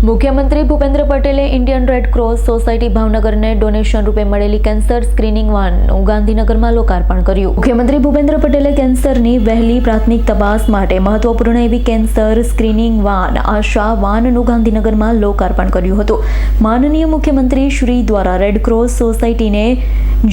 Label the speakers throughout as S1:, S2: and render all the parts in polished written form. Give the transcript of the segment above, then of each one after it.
S1: મુખ્યમંત્રી ભૂપેન્દ્ર પટેલે Indian red cross society ભાવનગરને ડોનેશન રૂપે મળેલી કેન્સર સ્ક્રીનિંગ વાનનું ગાંધીનગરમાં લોકાર્પણ કર્યું. મુખ્યમંત્રી ભૂપેન્દ્ર પટેલે કેન્સરની વહેલી પ્રાથમિક તપાસ માટે મહત્વપૂર્ણ એવી કેન્સર સ્ક્રીનિંગ વાન આશા વાનનું ગાંધીનગરમાં લોકાર્પણ કર્યું હતું. માનનીય મુખ્યમંત્રી શ્રી દ્વારા રેડ ક્રોસ સોસાયટીને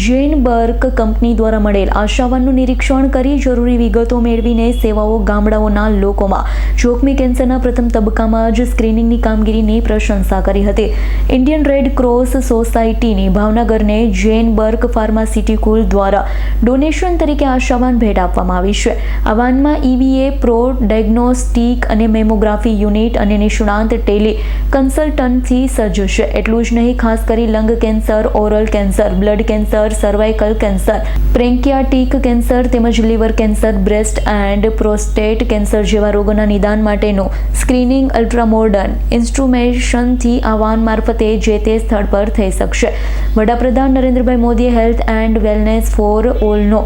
S1: જેનબર્ગ કંપની દ્વારા મળેલ આશા વાનનું નિરીક્ષણ કરી જરૂરી વિગતો મેળવીને સેવાઓ ગામડાઓના લોકોમાં જોખમી કેન્સરના પ્રથમ તબક્કામાં જ સ્ક્રીનિંગની કામગીરી પ્રશંસા કરી હતી. ઇન્ડિયન રેડ ક્રોસ સોસાયટીની ભાવનગરને જેનબર્ગ ફાર્માસ્યુટિકલ દ્વારા ડોનેશન તરીકે આશાવાન ભેટ આપવામાં આવી છે. આ વાનમાં EVA પ્રો ડાયગ્નોસ્ટિક અને મેમોગ્રાફી યુનિટ અને નિષ્ણાંત ટેલી કન્સલ્ટન્ટથી સજ્જ છે. એટલું જ નહીં, ખાસ કરી lung cancer, oral cancer, blood cancer, cervical cancer, pancreatic cancer તેમજ liver cancer, breast and prostate cancer જેવા રોગોના નિદાન માટેનું સ્ક્રીનિંગ અલ્ટ્રામોડર્ન ઇન્સ્ટ્રુમેશનથી આ વાન મારફતે જે તે સ્થળ પર થઈ શકશે. વડાપ્રધાન નરેન્દ્રભાઈ મોદીએ હેલ્થ એન્ડ વેલનેસ ફોર ઓલનો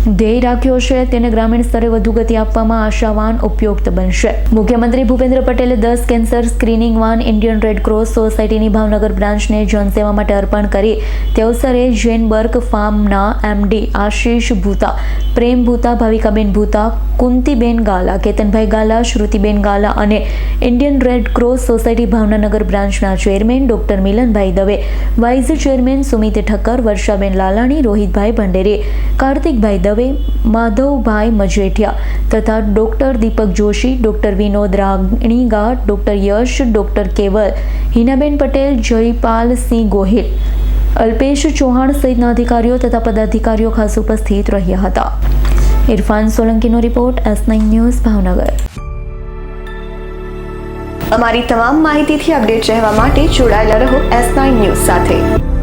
S1: ધ્યેય રાખ્યો છે, તેને ગ્રામીણ સ્તરે વધુ ગતિ આપવામાં આશાવાન ઉપયુક્ત બનશે. મુખ્યમંત્રી ભૂપેન્દ્ર પટેલે 10 cancer screening van Indian red cross સોસાયટીની ભાવનગર બ્રાન્ચને જનસેવા માટે અર્પણ કરી તે અવસરે જેનબર્ગ ફાર્મના MD આશીષ ભૂતા, પ્રેમ ભૂતા, ભાવિકાબેન ભૂતા, કુંતીબેન ગાલા, કેતનભાઈ ગાલા, શ્રુતિબેન ગાલા અને Indian red cross society Bhavnagar બ્રાન્ચના ચેરમેન ડોક્ટર મિલનભાઈ દવે, વાઇસ ચેરમેન સુમિત ઠક્કર, વર્ષાબેન લાલાણી, રોહિતભાઈ ભંડેરી, કાર્તિકભાઈ દવે, માધવભાઈ મજેઠિયા તથા ડોક્ટર દીપક જોશી, ડોક્ટર વિનોદ રાણીગા, ડોક્ટર યશ, ડોક્ટર કેવલ, હિનાબેન પટેલ, જયપાલસિંહ ગોહિલ, અલ્પેશ ચૌહાણ સહિતના અધિકારીઓ તથા પદાધિકારીઓ ખાસ ઉપસ્થિત રહ્યા હતા. ઇરફાન સોલંકીનો રિપોર્ટ, S9 ન્યૂઝ, ભાવનગર.
S2: અમારી તમામ માહિતીથી અપડેટ રહેવા માટે જોડાયેલા રહો S9 ન્યૂઝ સાથે.